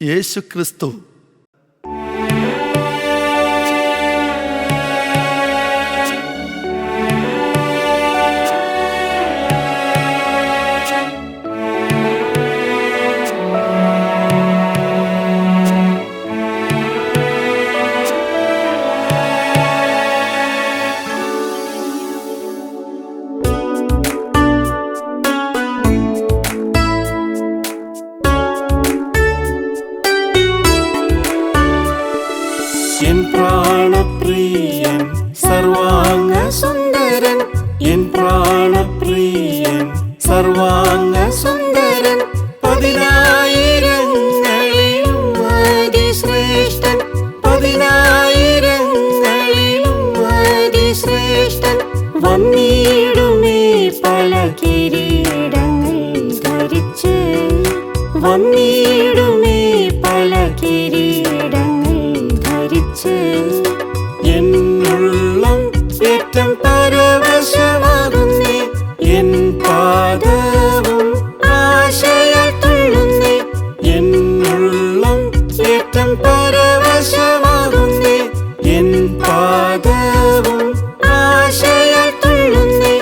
യേശുക്രിസ്തു. എൻ പ്രാണപ്രിയൻ സർവാംഗ സുന്ദരൻ, എൻ പ്രാണപ്രിയൻ സർവാംഗ സുന്ദരൻ, പതിനായിരങ്ങളിലും അതിശ്രേഷ്ഠൻ, പതിനായിരങ്ങളിലും അതിശ്രേഷ്ഠൻ, വന്നിടുമേ പല കിരീടങ്ങൾ ധരിച്ച്, വന്നിടുമേ പല കിരീടങ്ങൾ ധരിച്ച്, എന്നുള്ളം ഏറ്റം പരവശമാകുന്നേ, എൻ പാദവും ആശയാൽ തുള്ളുന്നേ, എന്നുള്ളം ഏറ്റം പരവശമാകുന്നേ, എൻ പാദവും ആശയാൽ തുള്ളുന്നേ,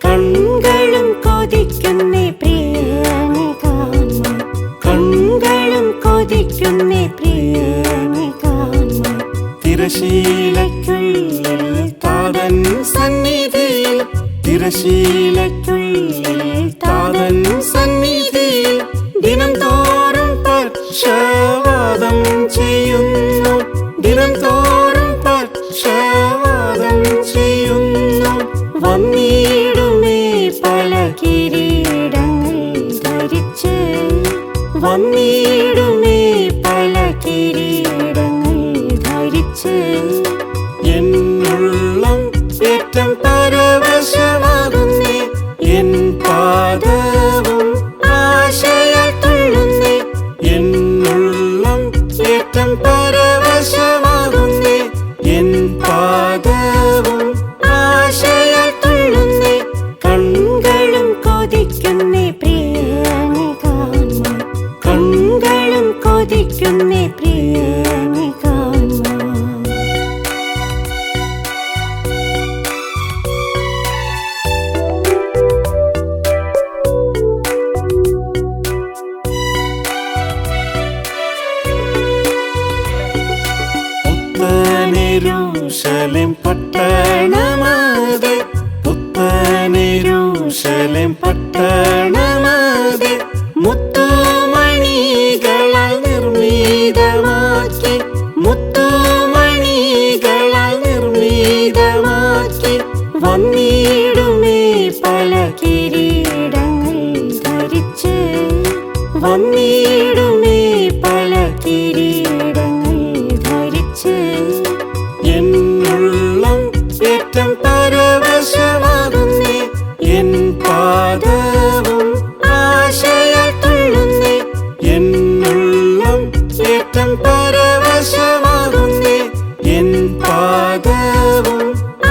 കണ്ണുകളും കൊതിക്കുന്നേ പ്രിയനെ കാണുവാൻ, കണ്ണുകളും കൊതിക്കുന്നേ പ്രിയനെ കാണുവാൻ, തിരശീലയ്ക്കുള്ളിൽ താതൻ സന്നിധിയിൽ, തിരശീലയ്ക്കുള്ളിൽ താതൻ സന്നിധിയിൽ, ദിനം തോറും പക്ഷവാദം ചെയ്യുന്നു, ദിനം തോറും പക്ഷവാദം ചെയ്യുന്നു, വന്നിടുമേ പല കിരീടങ്ങൾ ധരിച്ച്, വന്നിടുമേ പല കിരീടങ്ങൾ ധരിച്ച്, എന്നുള്ളം ഏറ്റം പരവശമാകുന്നേ, എൻ പാദവും ആശയാൽ തുള്ളുന്നേ, എന്നുള്ളം ഏറ്റം പരവശമാകുന്നേ, എൻ പാദവും ആശയാൽ തുള്ളുന്നേ, കണ്ണുകളും കൊതിക്കുന്നേ പ്രിയനെ കാണുവാൻ, കണ്ണുകളും കൊതിക്കുന്നേ പ്രിയനെ കാണുവാൻ. പുത്തനെരൂശലേം പട്ടണമാതെ, പുത്തനെരൂശലേം പട്ടണമാതെ, മുത്തുമണികളാൽ നിർമ്മിതമാക്കി, മുത്തുമണികളാൽ നിർമ്മിതമാക്കി, വന്നിടുമേ പല കിരീടങ്ങൾ ധരിച്ച്, വന്നിടുമേ പല കിരീടങ്ങൾ ധരിച്ച്, എന്നുള്ളം ഏറ്റം പരവശമാകുന്നേ, എൻ പാദവും ആശയാൽ തുള്ളുന്നേ, എന്നുള്ളം ഏറ്റം പരവശമാകുന്നേ, എൻ പാദവും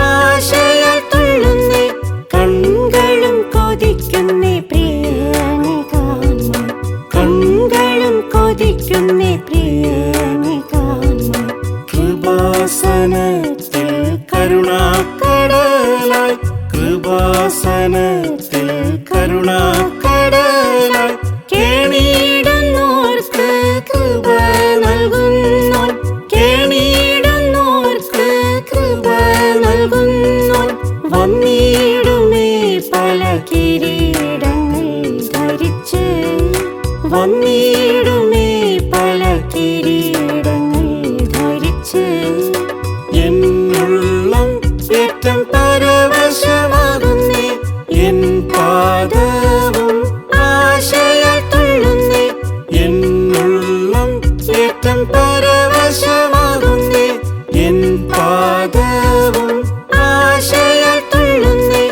ആശയാൽ തുള്ളുന്നേ, കണ്ണുകളും കൊതിക്കുന്നേ പ്രിയനെ കാണുവാൻ, കണ്ണുകളും കൊതിക്കുന്നേ പ്രിയനെ കാണുവാൻ, കൃപാസനത്തിൽ കരുണാക്കടലായി, കൃപാസനത്തിൽ കരുണാക്കടലായി, കേണിടുന്നോർക്ക് കൃപ നൽകുന്നോൻ, കേണിടുന്നോർക്ക് കൃപ നൽകുന്നോൻ, വന്നിടുമേ പല കിരീടങ്ങൾ ധരിച്ച്, വന്നിടുമേ പല കിരീടങ്ങൾ ധരിച്ച്, എന്നുള്ളം ഏറ്റം പരവശമാകുന്നേ, എൻ പാദവും ആശയാൽ തുള്ളുന്നേ, എന്നുള്ളം ഏറ്റം പരവശമാകുന്നേ, എൻ പാദവും ആശയാൽ തുള്ളുന്നേ,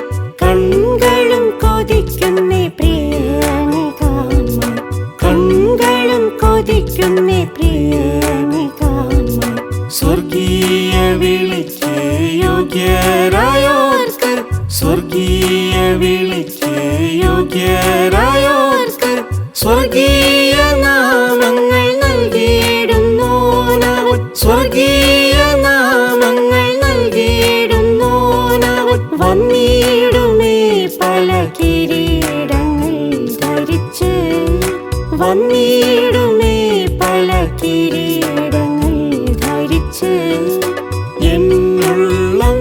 കണ്ണുകളും കൊതിക്കുന്നേ പ്രിയനെ കാണുവാൻ, കണ്ണുകളും കൊതിക്കുന്നേ പ്രിയനെ കാണുവാൻ, സ്വർഗീയ വിളിക്ക് യോഗ്യരായോർക്ക്, സ്വർഗീയ വിളിക്ക് യോഗ്യരായോർക്ക്, സ്വർഗീയ നാമങ്ങൾ നൽകി വന്നിടുമേ പല കിരീടങ്ങൾ ധരിച്ച്. എന്നുള്ളം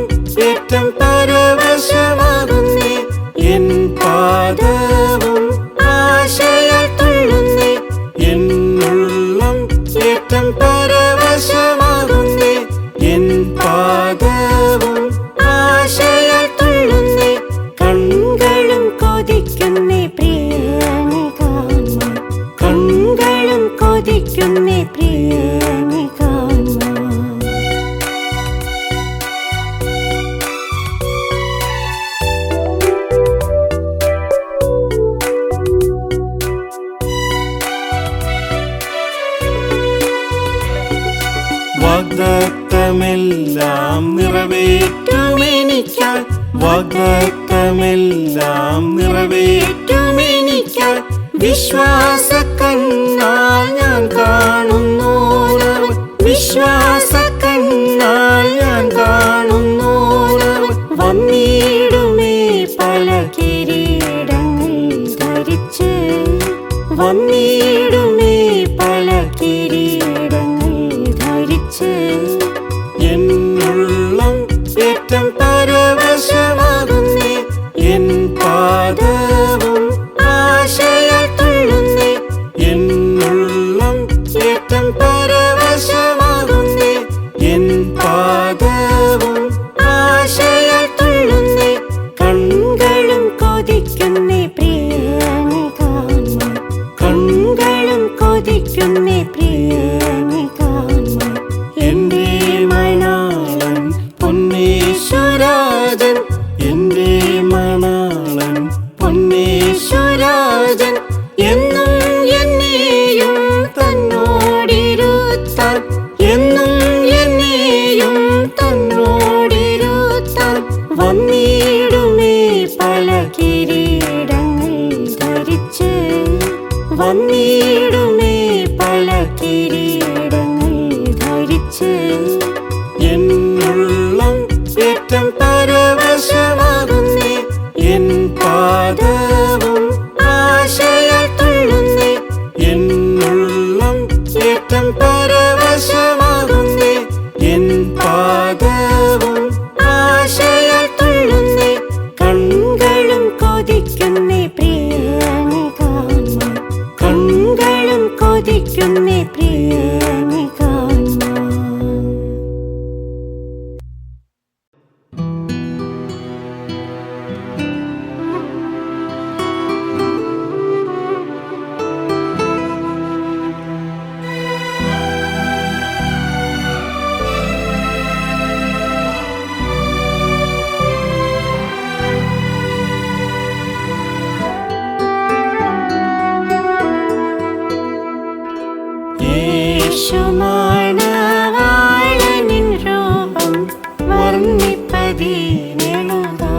ഏറ്റം പരവശമാകുന്നേ, എൻ പാദവും ആശയാൽ തുള്ളുന്നേ. എന്നുള്ളം ഏറ്റം പരവശമാകുന്നേ, എൻ പാദവും ആശയാൽ തുള്ളുന്നേ. കണ്ണുകളും കൊതിക്കുന്നേ പ്രിയനെ കാണുവാൻ, കണ്ണുകളും കൊതിക്കുന്നേ പ്രിയനെ കാണുവാൻ. വാഗ്ദത്തമെല്ലാം നിറവേറ്റുമെനിക്കായി, വാഗ്ദത്തമെല്ലാം നിറവേറ്റുമെനിക്കായി. വിശ്വാസ കണ്ണാൽ ഞാൻ കാണുന്നോരവൻ, വിശ്വാസ കണ്ണാൽ ഞാൻ കാണുന്നോരവൻ. വന്നിടുമേ പല കിരീടങ്ങൾ ധരിച്ച്, വന്നിടുമേ പല കിരീടങ്ങൾ ധരിച്ച്. എന്നുള്ളം ഏറ്റം പരവശമാകുന്നേ, എൻ പാദവും ആശയാൽ തുള്ളുന്നേ. എന്നുള്ളം ഏറ്റം പരവശമാകുന്നേ, എൻ പാദവും ആശയാൽ തുള്ളുന്നേ. കണ്ണുകളും കൊതിക്കുന്നേ പ്രിയനെ കാണുവാൻ, കണ്ണുകളും കൊതിക്കുന്നേ പ്രിയനെ കാണുവാൻ. എന്റെ മണാളൻ പൊന്നേശ്വരാജൻ, എന്റെ മണാളൻ പൊന്നേശ്വരാജൻ. എന്നും എന്നെയും തന്നോടിരുത്താൻ, എന്നും എന്നെയും തന്നോടിരുത്താൻ. വന്നിടുമേ പല കിരീടങ്ങൾ ധരിച്ച്, വന്നിടുമേ പല കിരീടങ്ങൾ ധരിച്ച്. എന്നുള്ളം ഏറ്റം പരവശമാകുന്നേ, എൻ പാദവും ആശയാൽ തുള്ളുന്നേ. എന്നുള്ളം ഏറ്റം പരവശമാകുന്നേ, എൻ പാദവും ആശയാൽ തുള്ളുന്നേ. കണ്ണുകളും കൊതിക്കുന്നേ പ്രിയനെ കാണുവാൻ, കണ്ണുകളും കൊതിക്കുന്നേ പ്രിയനെ കാണുവാൻ. യേശുമാണവാളനിൻ രൂപം വർണ്ണിപ്പതിനെഴുതോ.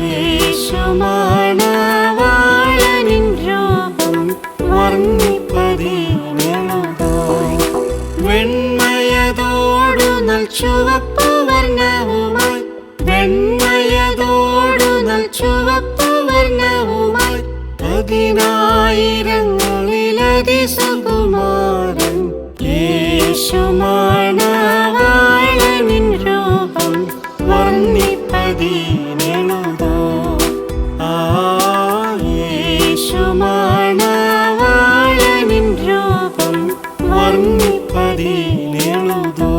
യേശുമാണവാളനിൻ രൂപം വർണ്ണിപ്പതിനെഴുതോ. വെണ്മയതോടു നൽ ചുവപ്പു വർണ്ണവുമായി, വെണ്മയതോടു നൽ ചുവപ്പു വർണ്ണവുമായി. 10,000 സുകുമാരൻ യേശുമാണവാളനിൻ രൂപം വർണ്ണിപ്പതിനെഴുതോ. യേശുമാണവാളനിൻ രൂപം വർണ്ണിപ്പതിനെഴുതോ.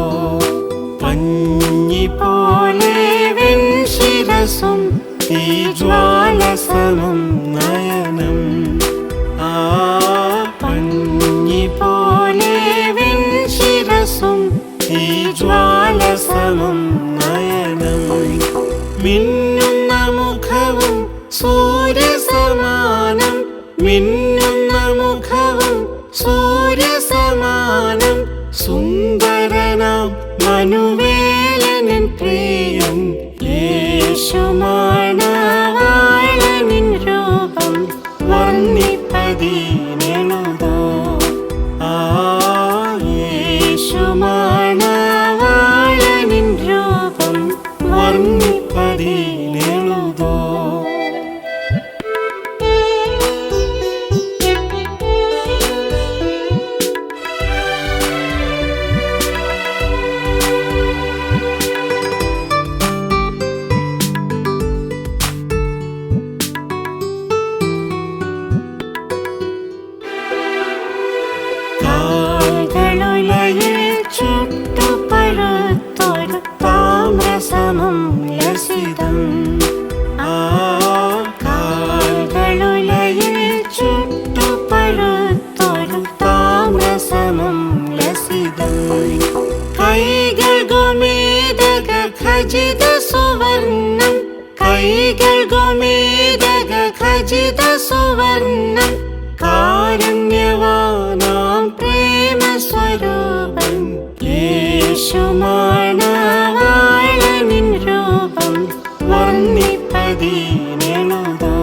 പഞ്ഞി പോലെ വെൺശിരസും തീജ്വാലസമം നയനം. പഞ്ഞി പോലെ വെൺശിരസും തീജ്വാലസമം നയനം. മിന്നുന്ന മുഖവും സൂര്യസമാനം, മിന്നുന്ന മുഖവും സൂര്യസമാനം. സുന്ദരനാം മനുവേലനൻ പ്രിയൻ യേശുമാണവാളനിൻ രൂപം വർണ്ണിപ്പതിനെഴുതോ. യേശുമാണവാളനിൻ രൂപം വർണ്ണിപ്പതിനെഴുതോ. കാൽകളുലയിൽ ചുട്ടുപഴുത്തൊരു താമ്രസമം ലസിതം. കാൽകളുലയിൽ ചുട്ടുപഴുത്തൊരു താമ്രസമം ലസിതം. കൈകൾ ഗോമേദക ഖചിത സുവർണം, കൈകൾ ഗോമേദക ഖചിത സുവർണം. കാരുണ്യവാനാം പ്രേമസ്വരൂപൻ യേശുമാണവാളനിൻ രൂപം വർണ്ണിപ്പതിനെഴുതോ.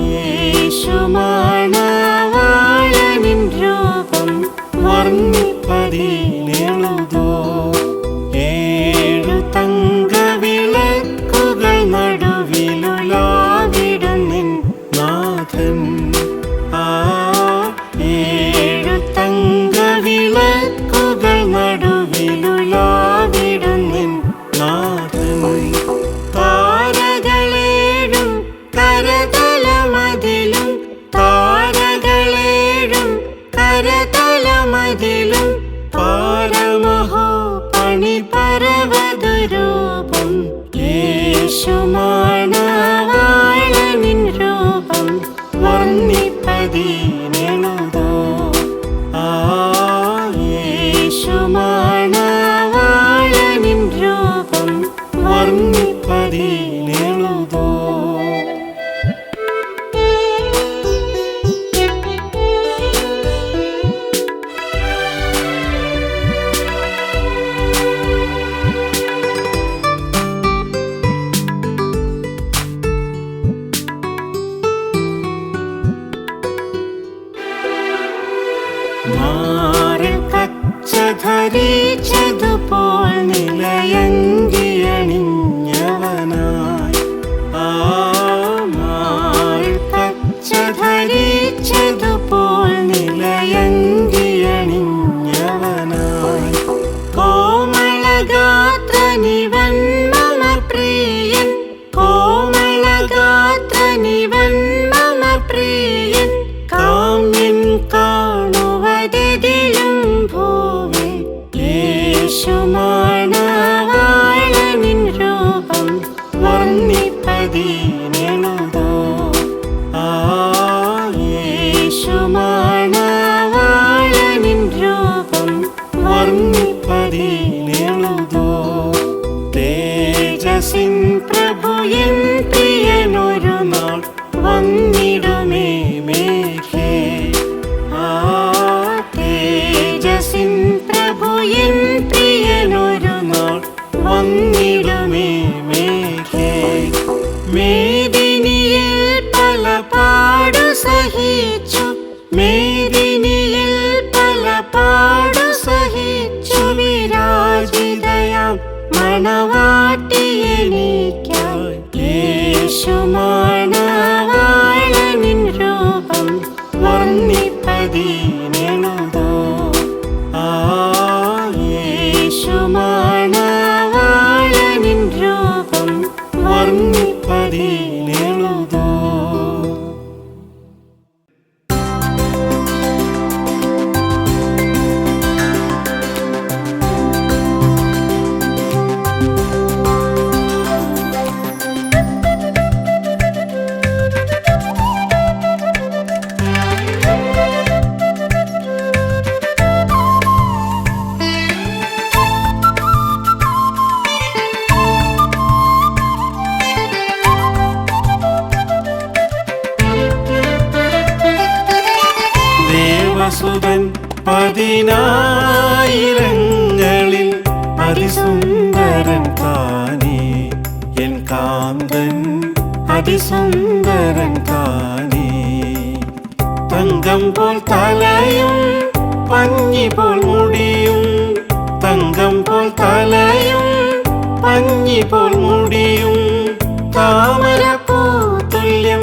യേശുമാണവാളനിൻ രൂപം വർണ്ണിപ്പതിനെഴുതോ. ഏഴു തങ്കവിളക്കുകൾ നടുവിലുലാവിടുന്നിൻ നാഥൻ. ഏഴു തങ്കവിളക്കുകൾ നടുവിലുലാവിടുന്നിൻ നാഥൻ. താരകളേഴും കരതലമതിലും, താരകളേഴും കരതലമതിലും പാരമഹോ പണിപരവദുരൂപം യേശുമാണവാളനിൻ രൂപം വർണ്ണിപ്പതിനെഴുതോ. യേശുമാണവാളനിൻ രൂപം വർണ്ണിപ്പതിനെഴുതോ. മാറിൽ കച്ച ധരിച്ചതുപോൽ നിലയങ്കിയണിഞ്ഞവനായി. മാറിൽ കച്ച ധരിച്ചതുപോൽ നിലയങ്കിയണിഞ്ഞവനായി. കോമളഗാത്രനിവൻ മമ പ്രിയൻ, കോമളഗാത്രനിവൻ മമ പ്രിയൻ. കാമ്യൻ കാണുവതെതിലും ഭൂവിൽ യേശുമാണവാളനിൻ രൂപം വർണ്ണിപ്പതിനെഴുതോ. യേശുമാണവാളനിൻ രൂപം വർണ്ണിപ്പതിനെഴുതോ. തേജസ്സിൻ പ്രഭുയൻ പ്രിയനൊരു നാൾ വന്നിടുമേ മേഘേ. തേജസ്സിൻ പ്രഭുയൻ പ്രിയനൊരു നാൾ വന്നിടുമേ മേഘേ. മേദിനിയിൽ പല പാടു സഹിച്ചു, മേദിനിയിൽ പല പാടു സഹിച്ചു. വിരാജിതയാം മണവാട്ടിയെനിക്കായി യേശുമാണവാളനിൻ രൂപം വർണ്ണിപ്പതിനെഴുതോ. യേശുമാണവാളനിൻ രൂപം വർണ്ണിപ്പതിനെഴുതോ. ദേവസുതൻ പതിനായിരങ്ങളിൽ അതിസുന്ദരൻ താനേ. എൻ കാന്തൻ അതിസുന്ദരൻ താനേ. തങ്കം പോൽ തലയും പഞ്ഞി പോൽ മുടിയും, തങ്കം പോൽ തലയും പഞ്ഞി പോൽ മുടിയും. താമരപ്പൂ തുല്യം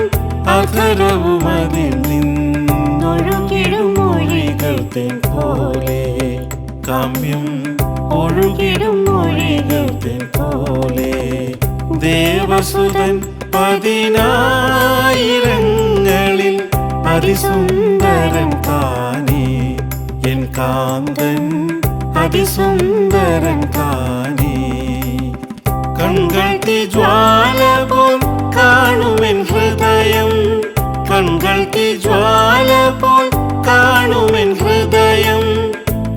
അധരവും അതിൽ നിന്നൊഴുകിടും മൊഴികൾ തേൻ പോലെ. കാമ്യം ഒഴുകിടും മൊഴികൾ തേൻ പോലെ. ദേവസുതൻ പതിനായിരങ്ങളിൽ അതിസുന്ദരൻ താനേ, എൻ കാന്തൻ അതിസുന്ദരൻ താനേ. കൺകൾ തീജ്വാല പോൽ കാണുമെൻ ഹൃദയം, കൺകൾ തീജ്വാല പോൽ കാണുമെൻ ഹൃദയം.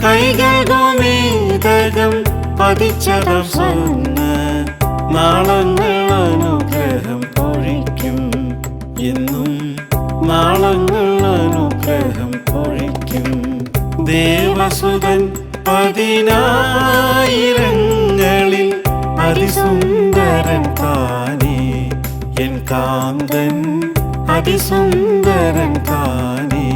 കൈകൾ ഗോമേതകം പതിച്ചതർ സ്വർണ്ണ നാളങ്ങൾ അനുഗ്രഹം പൊഴിക്കും, എന്നും നാളങ്ങൾ അനുഗ്രഹം പൊഴിക്കും. ദേവസുതൻ പതിനായിരങ്ങളിൽ അതിസുന്ദരൻ താനേ, എൻ കാന്തൻ അതിസുന്ദരൻ താനേ.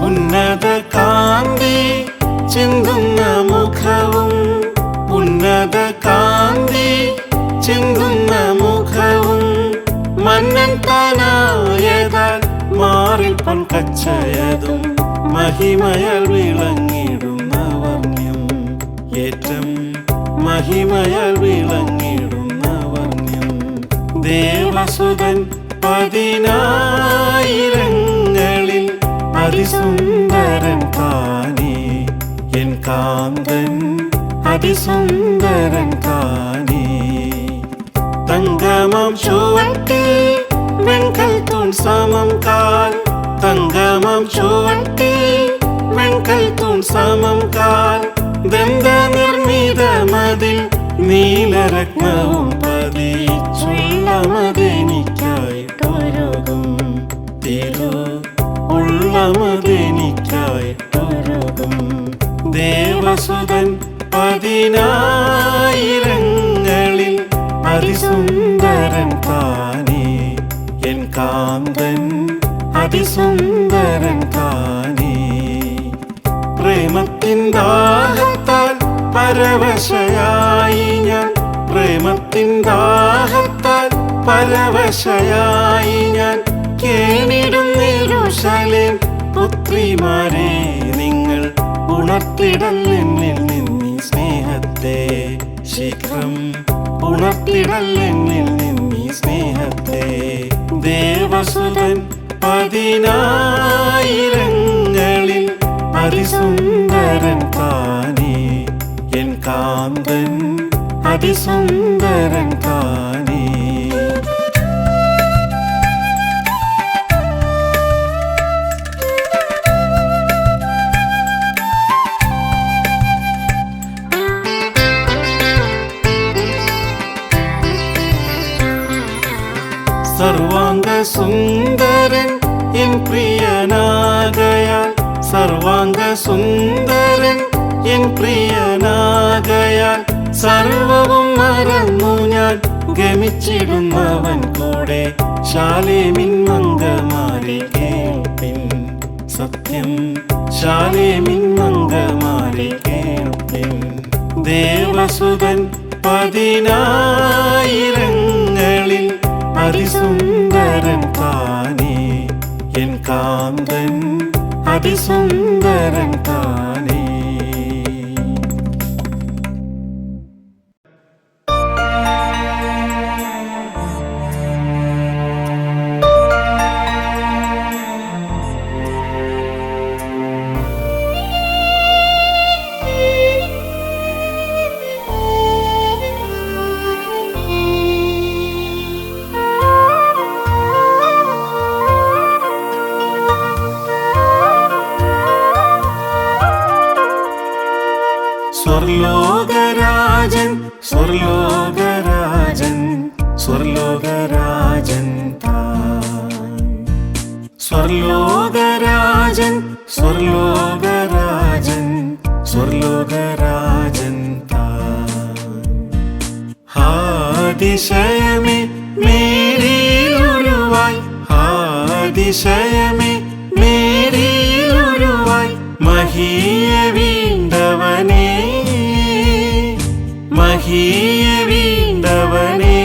ഉന്നത കാന്തി ചിന്തുന്ന മുഖവും, ഉന്നത കാന്തി ചിന്തുന്ന മുഖവും. മന്നൻ താനായതാൽ മാറിൽ പൊൻകച്ചയതും, മഹിമയാൽ വിളങ്ങിടുന്ന വർണ്ണ്യം. ഏറ്റം മഹിമയാൽ വിളങ്ങിടുന്ന വർണ്ണ്യം. ദേവസുതൻ പതിനായിരങ്ങളിൽ അതിസുന്ദരൻ താനേ, എൻ കാന്തൻ അതിസുന്ദരൻ താനേ. തങ്കമാം ചുവട്ടിൽ വെൺകൽ തൂൺ സമം കാൽ, തങ്കമാം ചുവട്ടിൽ വെൺകൽ തൂൺ സമം കാൽ. ദന്തനിർമ്മിത മതിൽ നീലരത്നവും പതിച്ചുള്ള മതെനിക്കായിട്ടൊരുകും, തിരു ഉള്ളമതെനിക്കായിട്ടൊരുകും. ദേവസുതൻ പതിനായിരങ്ങളിൽ അതിസുന്ദരൻ താനേ, എൻ കാന്തൻ അതിസുന്ദരൻ താനേ. പ്രേമത്തിൻ ദാഹത്താൽ പരവശയായി ഞാൻ, പ്രേമത്തിൻ ദാഹത്താൽ പരവശയായി ഞാൻ. കേണിടും യെരൂശലേം പുത്രിമാരെ, നിങ്ങൾ ഉണർത്തിടൽ എന്നിൽ നിന്നീ സ്നേഹത്തെ. ശീഘ്രം ഉണർത്തിടൽ എന്നിൽ നിന്നീ സ്നേഹത്തെ. ദേവസുതൻ പതിനായിരങ്ങളിൽ അതിസുന്ദരൻ താനേ, എൻ കാന്തൻ അതിസുന്ദരൻ താനേ. സർവാംഗ സുന്ദരൻ എൻ പ്രിയനാകയാൽ, സർവാംഗ സുന്ദരൻ എൻ പ്രിയനാകയാൽ. സർവവും മറന്നു ഞാൻ ഗമിച്ചിടുന്നവൻ കൂടെ. ശാലേമിൻ മംഗമാരെ കേൾപ്പിൻ സത്യം, ശാലേമിൻ മംഗമാരെ കേൾപ്പിൻ. ദേവസുതൻ പതിനായിരങ്ങളിൽ അതിസുന്ദരൻ താനേ, എൻ കാന്തൻ അതിസുന്ദരൻ താനേ. സ്വർലോകരാജൻ സ്വർലോകരാജൻ സ്വർലോകരാജൻ താൻ. സ്വർലോകരാജൻ സ്വർലോകരാജൻ സ്വർലോകരാജൻ താൻ. അതിശയമേ മേരിയിലുരുവായി, അതിശയമേ മേരിയിലുരുവായി. മഹിയെ വീണ്ടവനേ, മഹിയെ വീണ്ടവനേ.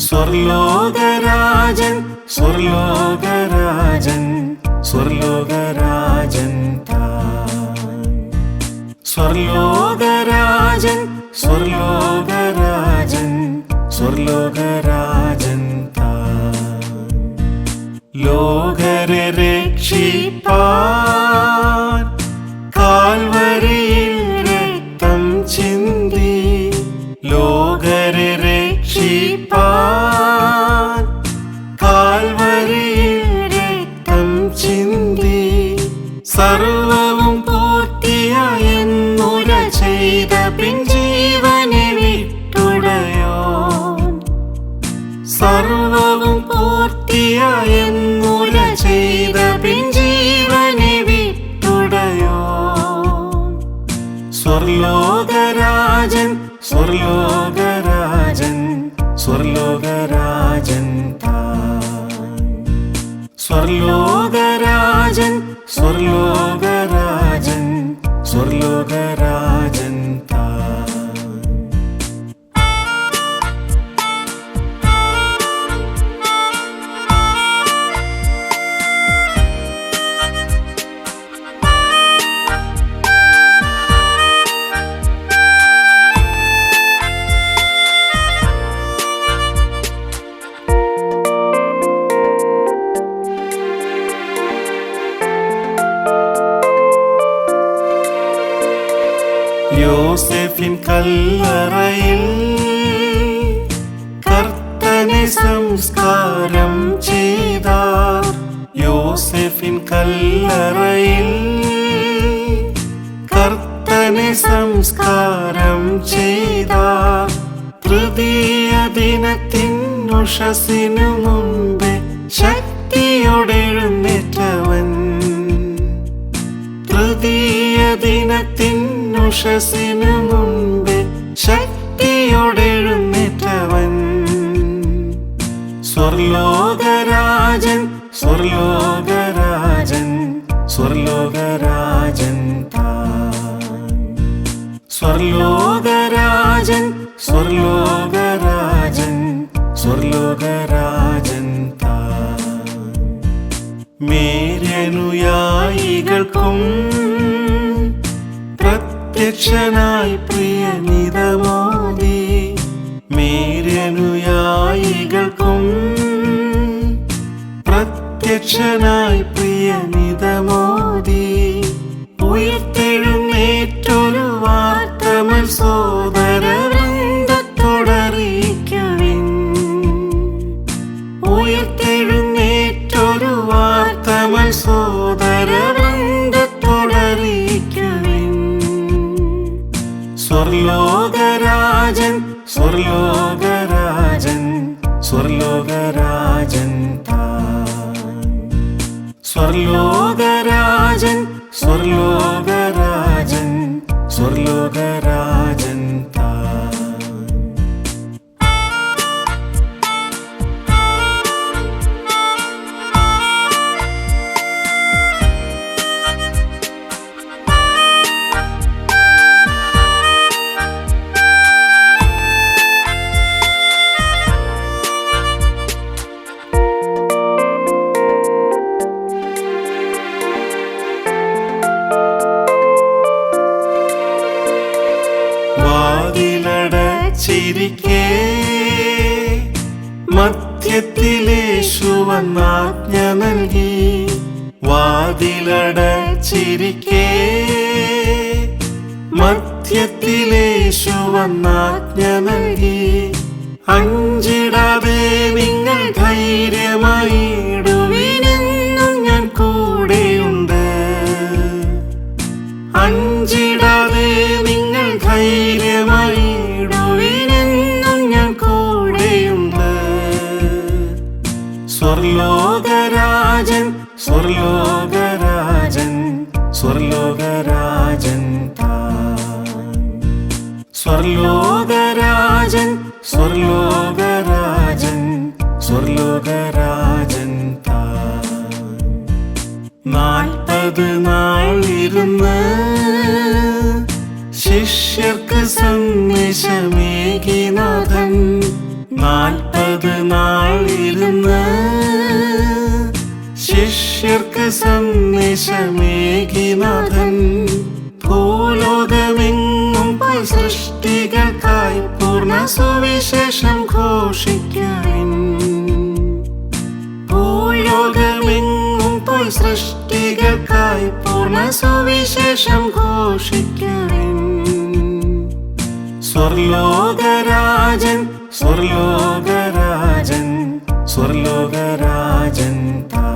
സ്വർലോകരാജൻ സ്വർലോകരാജൻ സ്വർലോകരാജൻ താൻ സ്വർലോകരാജൻ സ്വർലോകരാജൻ സ്വർലോകരാജൻ താൻ ലോകരെ രക്ഷിപ്പാൻ കാൽവരിയിൽ രക്തം ചിന്തി ലോകരെ രക്ഷിപ്പാൻ കാൽവരിയിൽ രക്തം ചിന്തി സർവവും പൂർത്തിയായെന്നുര ചെയ്ത പിൻ ജീവനെ വിട്ടുടയോ സർവവും പൂർത്തിയായെന്നുര ചെയ്ത പിൻ ജീവനെ വിട്ടുടയോ സ്വർലോകരാജൻ സ്വർലോകരാജൻ സ്വർലോകരാജൻ താൻ സ്വർലോകരാജൻ സ്വർലോകരാജൻ സ്വർലോകരാജൻ താൻ യോസേഫിൻ കല്ലറയിൽ കർത്തനെ സംസ്കാരം ചെയ്താർ യോസേഫിൻ കല്ലറയിൽ കർത്തനെ സംസ്കാരം ചെയ്താർ തൃതീയ ദിനത്തിനുഷസിനു മുമ്പേ ശക്തിയോടെ എഴുന്നേറ്റവൻ തൃതീയ ദിനത്തിനുഷസിനു മുമ്പേ ശക്തിയോടെ എഴുന്നേറ്റവൻ സ്വർലോകരാജൻ സ്വർലോകരാജൻ സ്വർലോകരാജൻ താൻ സ്വർലോകരാജൻ സ്വർലോകരാജൻ സ്വർലോകരാജൻ താൻ മേര്യനുയായികൾക്കും പ്രത്യക്ഷനായി പ്രിയനിതമോദി മേര്യനുയായികൾക്കും പ്രത്യക്ഷനായി പ്രിയനിതമോദി ഉയർത്തെഴുന്നേറ്റൊരു വാർത്തമൽ സോദരവൃന്ദത്തോടറിയിക്കുവിൻ ഉയർത്തെഴുന്നേറ്റൊരു വാർത്തമൽ സോദരവൃന്ദത്തോടറിയിക്കുവിൻ സ്വർലോകരാജൻ സ്വർലോകരാജൻ സ്വർലോകരാജൻ താൻ സ്വർലോകരാജൻ സ്വർലോകരാജൻ സ്വർലോകരാജൻ താൻ വാതിലടച്ചിരിക്കെ മധ്യത്തിലേശുവന്നാജ്ഞ നൽകി വാതിലടച്ചിരിക്കെ മധ്യത്തിലേശുവന്നാജ്ഞ നൽകി അഞ്ചിടാതെ നിങ്ങൾ ധൈര്യമായിടുവിനെന്നും ഞാൻ കൂടെയുണ്ട് അഞ്ചിടാതെ നിങ്ങൾ ധൈര്യമായിടുവിനെന്നും ഞാൻ കൂടെയുണ്ട് സ്വർലോകരാജൻ സ്വർലോകരാജൻ സ്വർലോകരാജൻ താൻ സ്വർലോകരാജൻ സ്വർലോകരാജൻ സ്വർലോകരാജൻ താൻ 40 നാളിരുന്ന് ശിഷ്യർക്ക് സന്ദേശമേകി നാഥൻ 40 നാളിരുന്ന് ശിഷ്യർക്ക് സന്ദേശമേകി നാഥൻ. ഭൂലോകമെങ്ങും പോയി സൃഷ്ടികൾക്കായി പൂർണ്ണ സുവിശേഷം ഘോഷിക്കുവിൻ. ഭൂലോകമെങ്ങും പോയി സൃഷ്ടികൾക്കായി പൂർണ്ണ സുവിശേഷം ഘോഷിക്കുവിൻ. സ്വർലോകരാജൻ സ്വർലോകരാജൻ സ്വർലോകരാജൻ താൻ.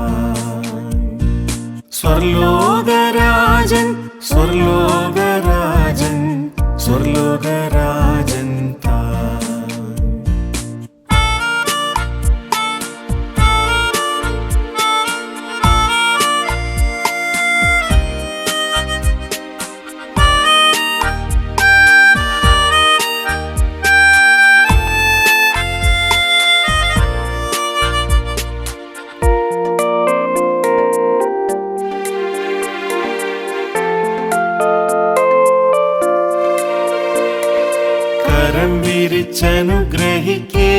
സ്വർലോകരാജൻ സ്വർലോകരാജൻ സ്വർലോകരാജൻ താൻ. കരം വിരിച്ചനുഗ്രഹിക്കേ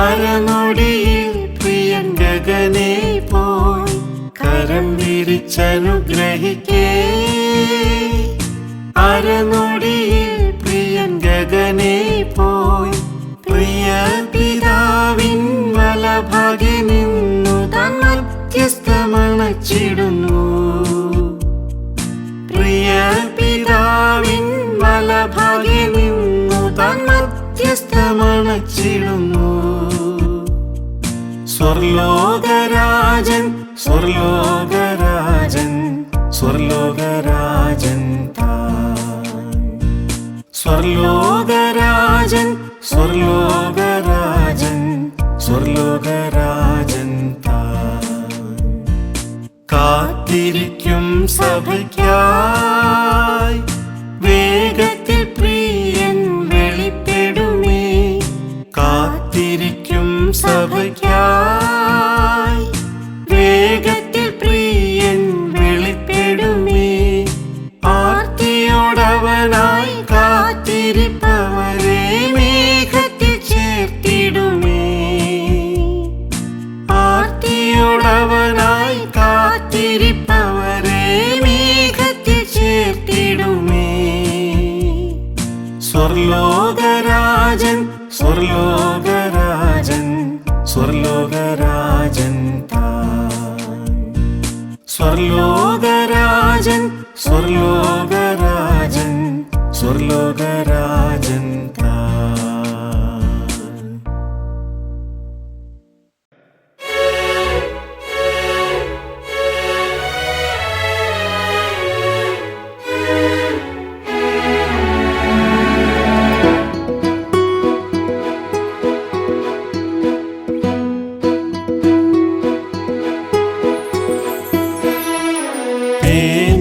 അരനൊടിയിൽ പ്രിയൻ ഗഗനെ പോയി. കരം വിരിച്ചനുഗ്രഹിക്കേ അരനൊടിയിൽ പ്രിയൻ ഗഗനെ പോയി. പ്രിയ പിതാവിൻ വലഭാഗെ നിന്നു താൻ മധ്യസ്ഥമണച്ചിടുന്നു. പ്രിയ പിതാവിൻ വലഭാഗെ നിന്നു താൻ മധ്യസ്ഥമണച്ചിടുന്നു. സ്വർലോകരാജൻ സ്വർലോകരാജൻ സ്വർലോകരാജൻ താൻ. സ്വർലോകരാജൻ സ്വർലോകരാജൻ സ്വർലോകരാജൻ താൻ. കാത്തിരിക്കും സഭയ്ക്കായി വേഗത്തിൽ പ്രിയൻ വെളിപ്പെടുമേ. കാത്തിരിക്കും സഭയ്ക്കായി വേഗത്തിൽ പ്രിയൻ വെളിപ്പെടുമേ. ആർത്തിയോടവനായി കാത്തിരിപ്പവരെ മേഘത്തിൽ ചേർത്തിടുമേ. ആർത്തിയോടവനായി കാത്തിരിപ്പവരെ മേഘത്തിൽ ചേർത്തിടുമേ. സ്വർലോകരാജൻ സ്വർലോകരാജൻ സ്വർലോകരാജൻ താൻ. സ്വർലോകരാജൻ സ്വർലോകരാജൻ സ്വർലോകരാജൻ താൻ.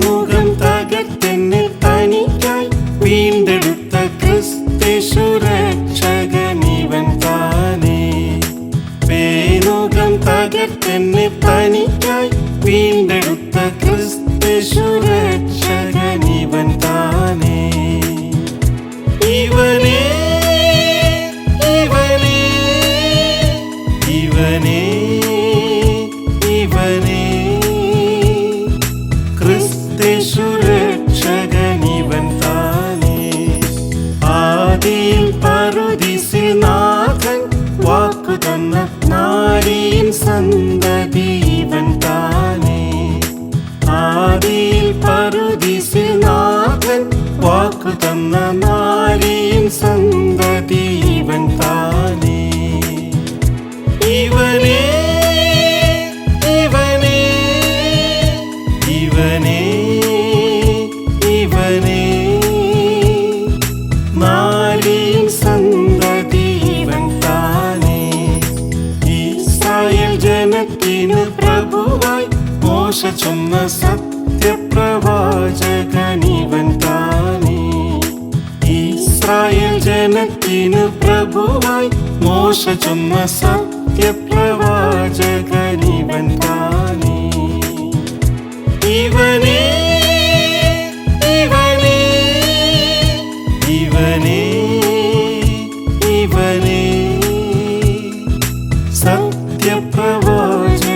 മുഖം തകർത്തെന്നെ തനിക്കായി വീണ്ടെടുത്ത ക്രിസ്തേശു രക്ഷകനിവൻ താനേ. പേനുകം തകർത്തെന്നെ തനിക്കായി വീണ്ടെടുത്ത ക്രിസ്തേശു രക്ഷകനിവൻ താനേ. ഇവനേ ഇവനേ ഇവനേ ഇവനേ ക്രിസ്തേശു രക്ഷകനിവൻ താനേ. ആദിയിൽ പറുദീസിൽ നാഥൻ വാക്കു തന്ന നാരിൻ സന്തതി ഇവൻ താനേ. ആദിയിൽ പറുദീസിൽ നാഥൻ വാക്കു തന്ന നാരിൻ സന്തതി ഇവൻ താനേ. ഇവനേ ഇവനേ ഇവനേ ഇവനേ നാരിൻ സന്തതി ഇവൻ താനേ. ഇസ്രായേൽ ജനത്തിനു പ്രഭുവായി മോശ ചൊന്ന സത്യപ്രവാചകനിവൻ താനേ. ഇസ്രായേൽ ജനത്തിനു പ്രഭുവായി മോശ ചൊന്ന സത്യപ്രവാചകനിവൻ താനേ. ഇവനേ ഇവനേ ഇവനേ ഇവനേ സത്യപ്രവാചകനിവൻ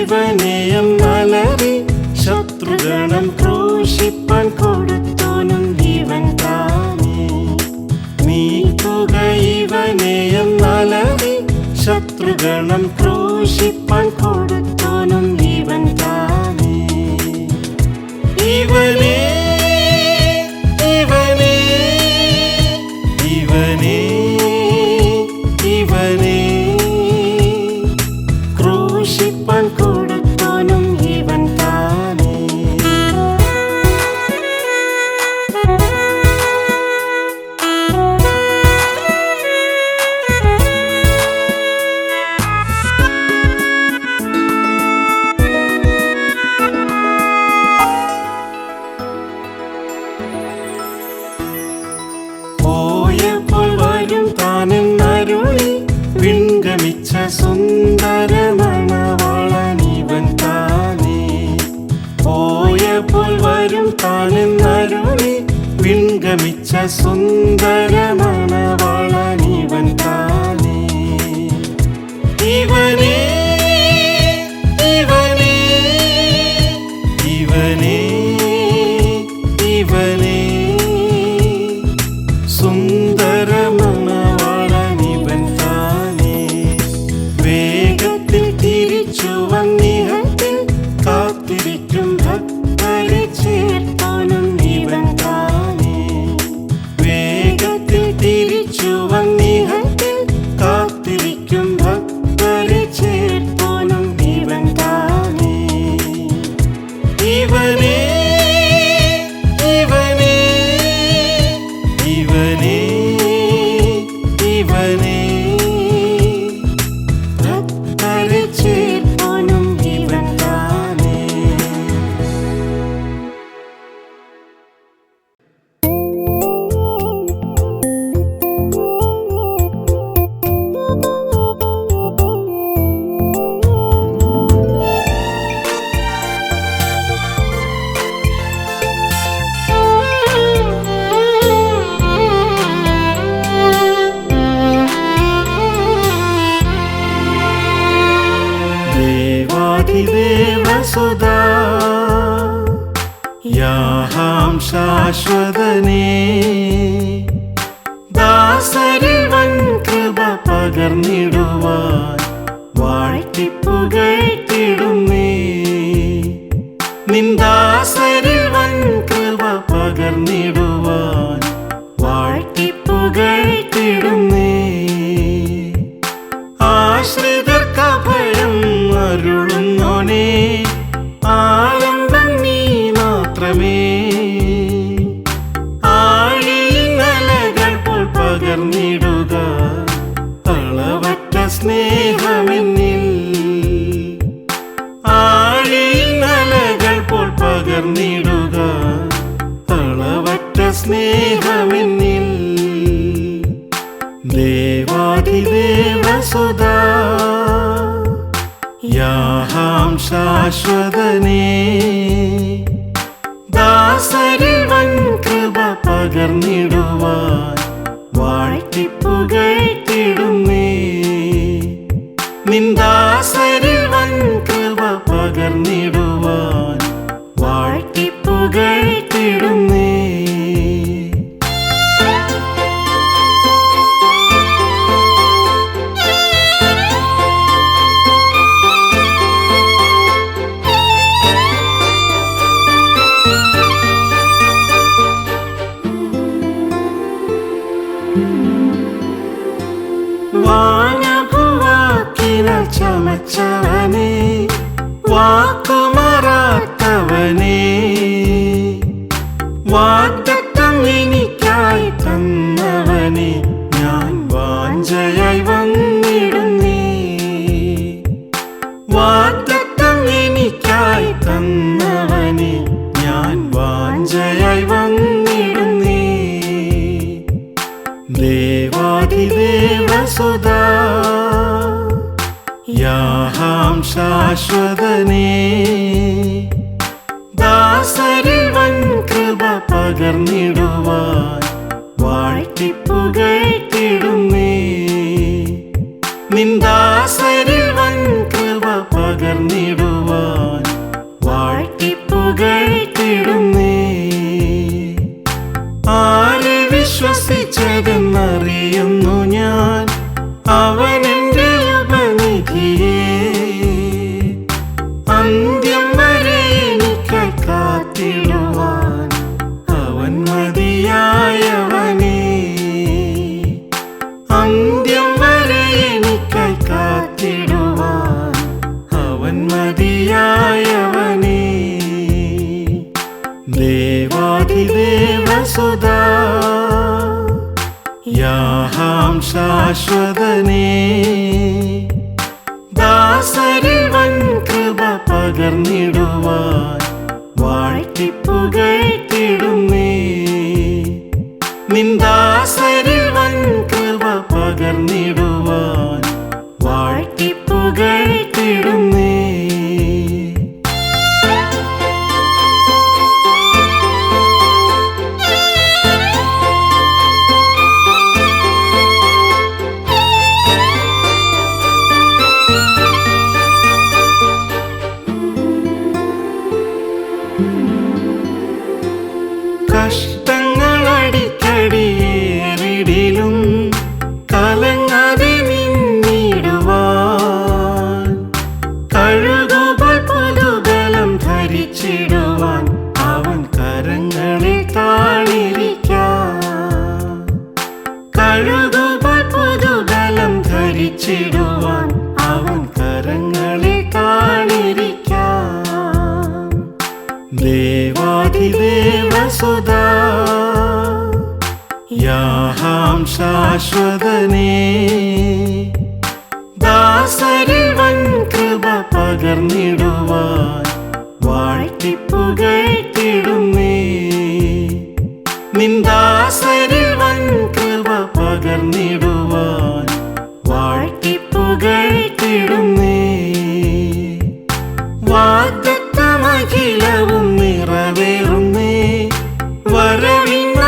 ഇവനെ എന്നലറി ശത്രുഗണം ക്രൂശിപ്പാൻ കൊടുത്തോനും ഇവൻ താനേ. നീക്കുക ഇവനെ എന്നലറി ശത്രുഗണം ക്രൂശിപ്പാൻ കൊടുത്തോനും ഇവൻ താനേ. ഇവനെ ഇവനെ ഇവനെ ഇവനെ ക്രൂശിപ്പാൻ കൊടുത്തോനും ഇവൻ താനേ. പോയപ്പോൾ വരും താനെന്നരുളി വിൺഗമിച്ച സുന്ദര മണവാളനിവൻ താനേ. പോയപ്പോൾ വരും താനെന്നരുളി വിൺഗമിച്ച സുന്ദര മണവാളനിവൻ താനേ. ഇവനെ ഇവനെ ഇവനെ ഇവനെ സുന്ദര മണവാളനിവൻ താനേ. വേഗത്തിൽ തിരിച്ചു വന്നിഹത്തിൽ കാത്തിരിക്കും ഭക്തരെ ചേർത്തോനും ഇവൻ താനേ. വേഗത്തിൽ തിരിച്ചു വന്നിഹത്തിൽ കാത്തിരിക്കും ഭക്തരെ ചേർത്തോനും ഇവൻ താനേ. ഇവനെ ഇവനെ ഇവനെ ഇവനെ ഭക്തരെ ചേർത്തോനും ഇവൻ താനേ. ദേവാധിദേവസുതാ യാഹാം ശാശ്വതനേ. ദാസരിൽ വൻ കൃപ പകർന്നിടുവാൻ വാഴ്ത്തിപ്പുകഴ്ത്തിടുന്നേ. നിന്ദാസരിൽ വൻ കൃപ പകർന്നിടുവാൻ വാഴ്ത്തിപ്പുകഴ്ത്തിടുന്നേ. ആശ്രിതർക്കഭയം അരുളുന്നോനേ, ആലംബം നീ മാത്രമേ. ആഴിനലകൾ പോൽ പകർന്നിടുക അളവറ്റ സ്നേഹമെന്നിൽ. ആഴിനലകൾ പോൽ പകർന്നിടുക അളവറ്റ സ്നേഹമെന്നിൽ. ദേവാധിദേവസുതാ യാഹാം ശാശ്വതനേ. ദാസരിൽ വൻ കൃപ പകർന്നിടുവാൻ വാഴ്ത്തിപ്പുകഴ്ത്തിടുന്നേ. നിന്ദാസരിൽ വൻ കൃപ പകർന്നിടുവാൻ വാഴ്ത്തിപ്പുകഴ്ത്തിടുന്നേ. വാനഭുവാക്കിനാൽ ചമച്ചവനേ, വാക്കുമാറാത്തവനേ. വാഗ്ദത്തം എനിക്കായി തന്നവനേ, ഞാൻ വാഞ്ചയായി വന്നിടുന്നേ. വാഗ്ദത്തം എനിക്കായി തന്നവനേ, ഞാൻ വാഞ്ചയായി വന്നിടുന്നേ. ദേവാധിദേവസുതാ യാഹാം ശാശ്വതനേ. ദാസരിൽ വൻ കൃപ പകർന്നിടുവാൻ വാഴ്ത്തിപ്പുകഴ്ത്തിടുന്നേ. നിന്ദാസരിൽ വൻ കൃപ പകർന്നിടുവാൻ അന്ത്യം വരെ എനിക്കായി കാത്തിടുവാൻ അവൻ മതിയായവനേ. അന്ത്യം വരെ എനിക്കായി കാത്തിടുവാൻ അവൻ മതിയായവനേ. ദേവാധിദേവസുതാ യാഹാം ശാശ്വതനേ, ദാസരിൽ വൻ കൃപ പകർന്നിടുവാൻ വാഴ്ത്തിപ്പുകഴ്ത്തിടുന്നേ. നിൻ ദാസരിൽ വൻ കൃപ പകർന്നിടുവാൻ വാഴ്ത്തിപ്പുകഴ്ത്തിടുന്നേ. കഷ്ടങ്ങളടിക്കടിയേറിടിലും കലങ്ങാതെ നിന്നിടുവാൻ, കഴുകുമ്പോൾ പുതുബലം ധരിച്ചിടുവാൻ അവൻ കരങ്ങളിൽ താണിരിക്കാം. കഴുകുമ്പോൾ പുതുബലം ധരിച്ചിടുവാൻ അവൻ കരങ്ങളിൽ താണിരിക്കാം. ദേവാധിദേവസുതാ യാഹാം ശാശ്വതനേ, ദാസരിൽ വൻ കൃപ പകർന്നിടുവാൻ വാഴ്ത്തിപ്പുകഴ്ത്തിടുന്നേ. നിൻ ദാസരിൽ വൻ കൃപ പകർന്നിടുവാൻ വാഴ്ത്തിപ്പുകഴ്ത്തിടുന്നേ. വാഗ്ദത്തമഖിലവും നിറവേറുന്നേ, വരവിനടുത്തിടുന്നേ.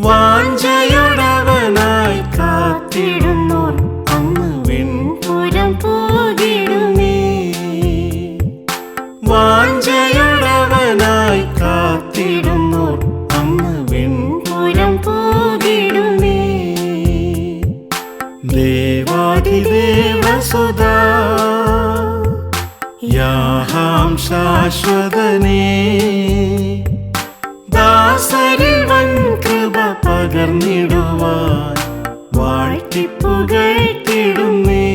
വാഞ്ചയോടവനായി കാത്തിടുന്നോർ അന്ന് വെൺപുരം പോകിടുന്നേ. വാഞ്ചയോടവനായി കാത്തിടുന്നോർ അന്ന് വെൺപുരം പോകിടുന്നേ. ദേവാധിദേവസുതാ യാഹാം ശാശ്വതനേ, ദാസരിൽ വൻ കൃപ പകർന്നിടുവാൻ വാഴ്ത്തിപ്പുകഴ്ത്തിടുന്നേ.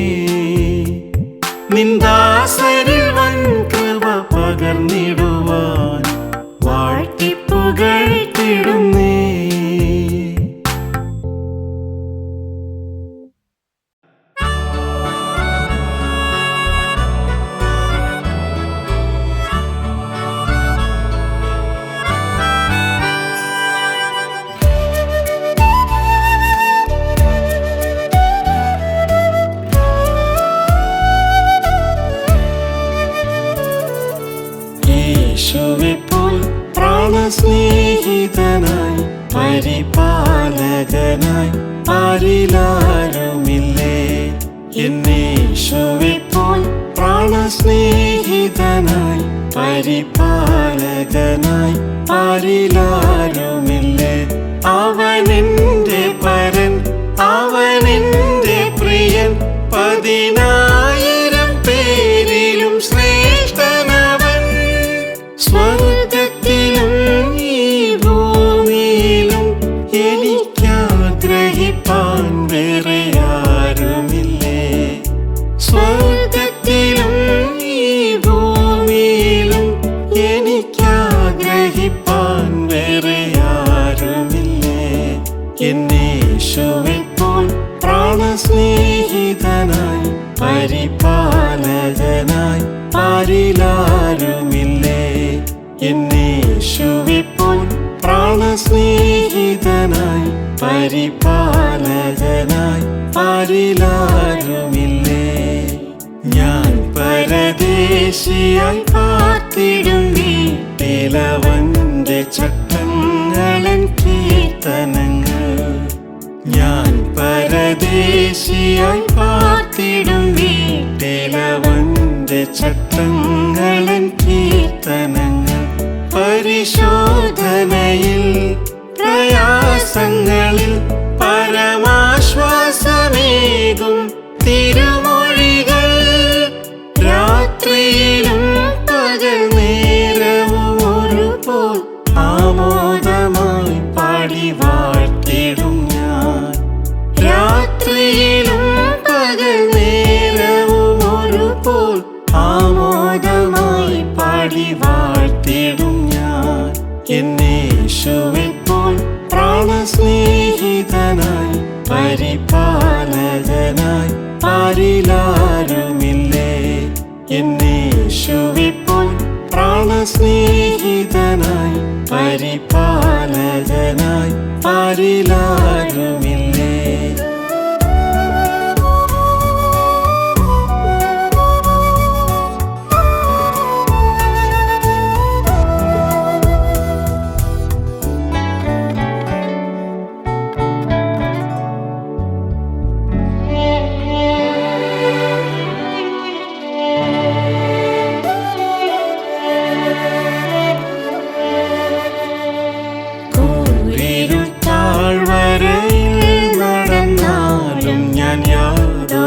നിൻ ദാസരിൽ വൻ കൃപ പകർന്നിടുവാൻ വാഴ്ത്തിപ്പുകഴ്ത്തിടുന്നേ. യേശുവെപ്പോൽ പ്രാണസ്നേഹിതനായി പരിപാലകനായി ആരിലാരുമില്ലേ. എന്നേശുവെപ്പോൽ പ്രാണസ്നേഹിതനായി പരിപാലകനായി ആരിലാരുമില്ലേ. അവനെന്റെ പരൻ, അവനെന്റെ പ്രിയൻ, 10,000 പേരിലും ശ്രേഷ്ഠനവൻ. സ്വർഗത്തിലും ഈ ഭൂമിയിലും എനിക്കാഗ്രഹിപ്പാൻ വേറെ ആരുമില്ലേ. സ്വർഗത്തിലും ഈ ഭൂമിയിലും എനിക്കാഗ്രഹിപ്പാൻ വേറെ ആരുമില്ലേ. എന്നേശുവെപ്പോൽ പ്രാണസ്നേഹിതനായി പരിപാലകനായി ആരിലാരുമില്ലേ. എന്നേശുവെപ്പോൽ പ്രാണസ്നേഹിതനായി പരിപാലകനായി ആരിലാരുമില്ലേ. ഞാൻ പരദേശിയായി കാത്തിടും വീട്ടിലവന്റെ ചട്ടങ്ങളൻ കീർത്തനങ്ങൾ. ഞാൻ പരദേശിയായി കാത്തിടും വീട്ടിലവന്റെ ചട്ടങ്ങളൻ കീർത്തനങ്ങൾ. പരിശോധനയിൽ പ്രയാസങ്ങളിൽ പരമാശ്വാസമേ യേശുവെപ്പോൽ പ്രാണസ്നേഹിതനായി പരിപാലകനായി പാരിലാരുമില്ലേ. എന്നേശുവെപ്പോൽ പ്രാണസ്നേഹിതനായി പരിപാലകനായി പാരിലാരുമില്ലേ.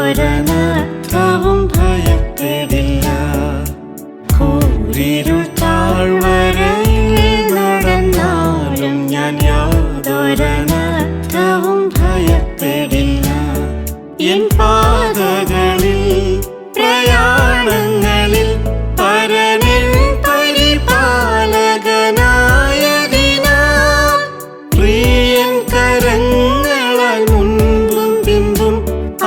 ൊരനർത്ഥവും ഭയപ്പെടില്ല. കൂരിരുൾ താഴ്വരയിൽ നടന്നാലും ഞാൻ യാതൊരനർത്ഥവും ഭയപ്പെടില്ല. എൻ പാതകളിൽ പ്രയാണങ്ങളിൽ പരനിൽ പരിപാലകനായതിനാൽ പ്രിയൻ കരങ്ങളാൽ മുൻപും പിമ്പും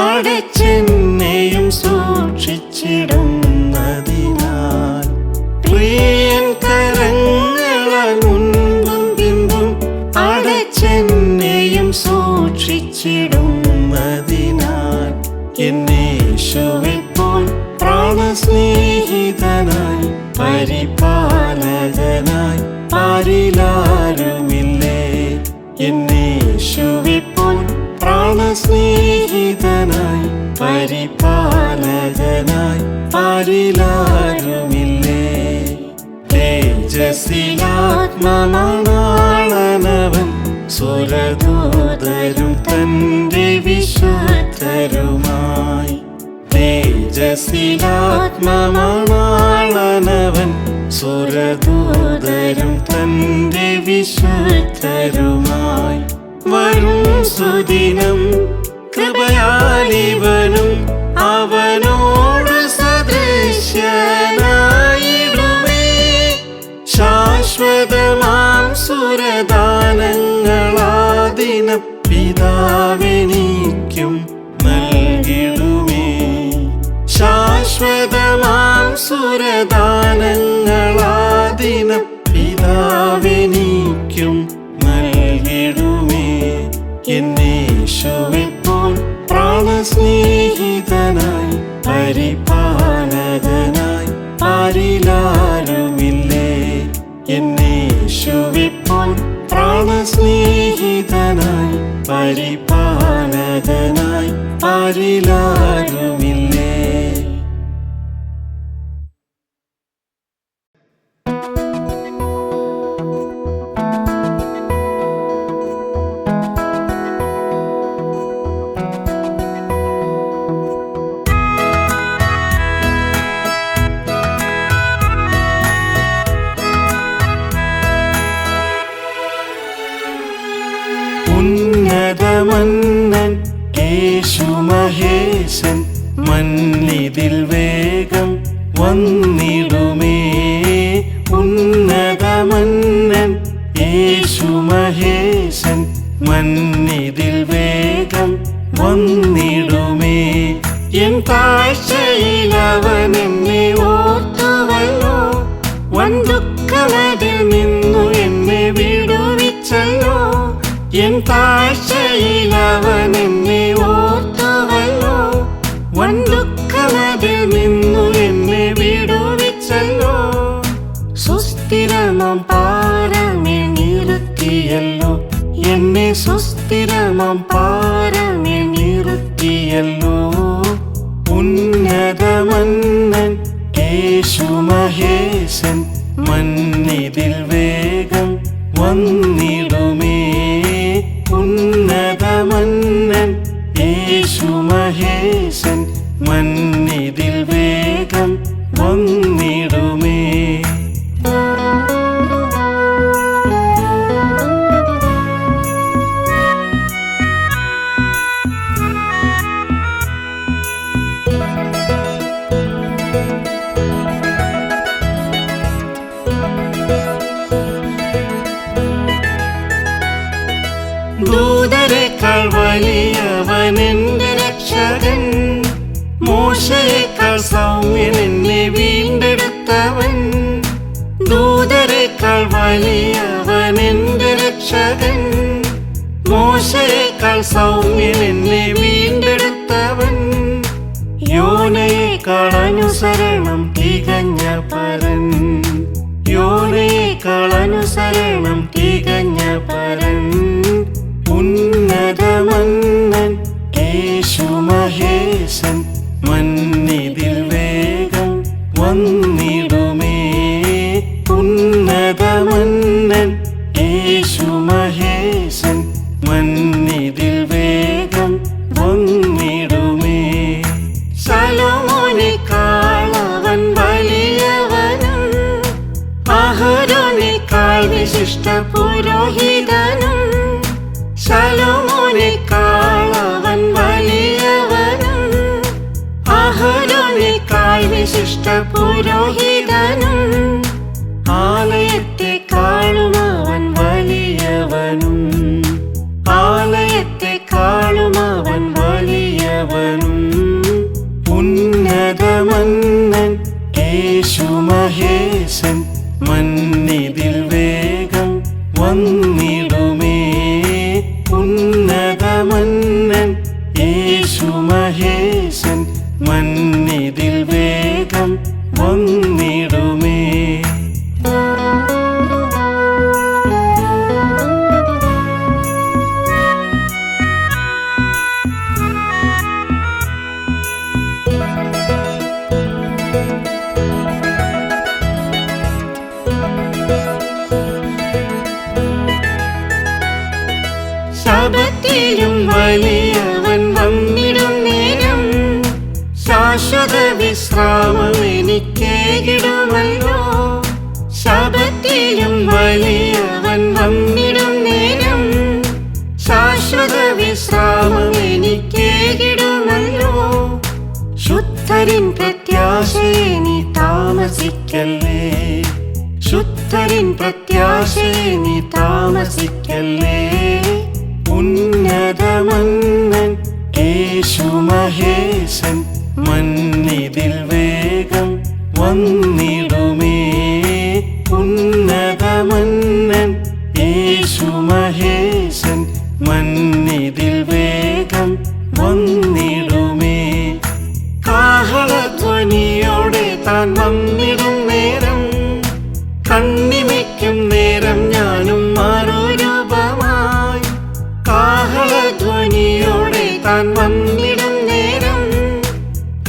അടച്ചെന്നെയും സൂക്ഷിച്ചിടുന്നതിനാൽ പ്രിയൻ കരങ്ങളാൽ മുൻപും പിമ്പും അടച്ചെന്നെയും സൂക്ഷിച്ചിടുന്നതിനാൽ എന്നേശുവെപ്പോൽ പ്രാണസ്നേഹിതനായി പരിപാലകനായി പാരിലാരുമില്ലേ. എന്നേശുവെപ്പോൽ പ്രാണസ്നേഹിതനായി പരിപാലകനായി പാരിലാരുമില്ലേ. തേജസ്സിലാത്മമണാളനവൻ സുരദൂതരും തന്റെ വിശുദ്ധരുമായി. തേജസ്സിലാത്മമണാളനവൻ സുരദൂതരും തന്റെ വിശുദ്ധരുമായി. വരും സുദിനം കൃപയാലിവനും അവനോട് സദൃശ്യനായിടുമേ. ശാശ്വതമാം സുരദാനങ്ങളാദിന പിതാവെനിക്കും നൽകിടുമേ. ശാശ്വതമാം സുരദാനങ്ങളാദിന പിതാവെനിക്കും നൽകിടുമേ. എന്നേശുവെപ്പോൽ പ്രാണസ്നേഹിതനായി പരിപാലകനായി പാരിലാരുമില്ലേ. എന്നേശുവെപ്പോൽ പ്രാണസ്നേഹിതനായി പരിപാലകനായി പാരിലാരുമില്ലേ. ഉന്നതമന്നൻ യേശു മഹേശൻ മന്നിതിൽ വേഗം വന്നിടുമേ. ഉന്നതമന്നൻ യേശു മഹേശൻ മന്നിതിൽ വേഗം വന്നിടുമേ. എൻ താഴ്ചയിലവൻ എന്നെ ഓർത്തുവല്ലോ. വൻ ദുഃഖമതിൽ നിന്നു എന്നെ വിടുവിച്ചല്ലോ. എൻ താഴ്ചയിലവൻ എന്നെ ഓർത്തുവല്ലോ. വൻ ദുഃഖമതിൽ നിന്നു എന്നെ വിടുവിച്ചല്ലോ. സുസ്ഥിരമാം പാറമേൽ നിർത്തിയല്ലോ എന്നെ. സുസ്ഥിരമാം പാറമേൽ നിർത്തിയല്ലോ. ഉന്നതമന്നൻ യേശു മഹേശൻ മന്നിതിൽ വേഗം വന്നിടുമേ. ഉന്നതമന്നൻ യേശു മഹേശൻ മന്നിതിൽ വേഗം വന്നിടുമേ. സൗമ്യൻ എന്നെ വീണ്ടെടുത്തവൻ, ദൂതരെക്കാൾ വലിയവൻ എന്റെ രക്ഷകൻ. മോശയേക്കാൾ സൗമ്യൻ എന്നെ വീണ്ടെടുത്തവൻ, യോനയേക്കാൾ അനുസരണം തികഞ്ഞ പരൻ. യോനയേക്കാൾ അനുസരണം തികഞ്ഞ പരൻ. ഉന്നതമന്നൻ യേശു മഹേശൻ, മന്നിതിൽ വേഗം വന്നിടുമേ. ഉന്നതമന്നൻ യേശു മഹേശൻ, മന്നിതിൽ വേഗം വന്നിടുമേ. ശലോമോനേക്കാൾ അവൻ വലിയവനും, അഹരോനേക്കാൾ വിശിഷ്ട പുരോഹിതനും. ശലോമോനേക്കാൾ അവൻ വലിയവനും, അഹരോനേക്കാൾ വിശിഷ്ട പുരോഹിതനും. ആലയത്തെക്കാളും അവൻ വലിയവനും, ആലയത്തെക്കാളും അവൻ വലിയവനും. ഉന്നതമന്നൻ യേശു മഹേശൻ, മന്നിതിൽ വേഗം വന്നിടുമേ. ഉന്നതമന്നൻ യേശു മഹേശൻ, മന്നിതിൽ വേഗം വന്നിടുമേ. ശബത്തിലും വലിയവൻ വന്നിടും നേരം, ശാശ്വത വിശ്രാമം എനിക്കേകിടുമല്ലോ. ശബത്തിലും വലിയവൻ വന്നിടും നേരം, ശാശ്വത വിശ്രാമം എനിക്കേകിടുമല്ലോ. ശുദ്ധരിൻ പ്രത്യാശയെ നീ താമസിക്കല്ലേ, ശുദ്ധരിൻ പ്രത്യാശയെ നീ താമസിക്കല്ലേ. ഉന്നതമന്നൻ യേശു മഹേശൻ, മന്നിതിൽ വേഗം വന്നിടുമേ. ഉന്നതമന്നൻ യേശു മഹേശൻ, മന്നിതിൽ വേഗം വന്നിടുമേ. കാഹളധ്വനിയോടെ താൻ വന്നിടും നേരം, കണ്ണിമയ്ക്കും നേരം ഞാനും മറുരൂപമായി. കാഹളധ്വനിയോടെ താൻ വന്നിടും നേരം,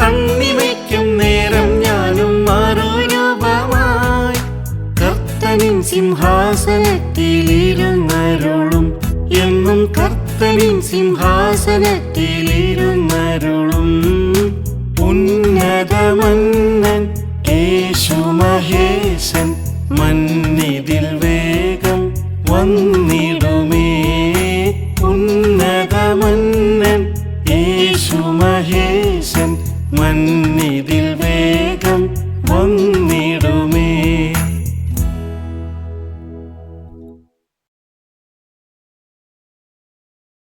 കണ്ണിമയ്ക്കും നേരം ഞാനും മറുരൂപമായി. കർത്തനിൻ സിംഹാസനത്തിലിരുന്നരുളും, എന്നും കർത്തനിൻ സിംഹാസനത്തിലിരുന്നരുളും. ഉന്നതമന്നൻ യേശു മഹേശൻ, മന്നിതിൽ വേഗം വന്നിടുമേ. ഉന്നതമന്നൻ യേശു മഹേശൻ,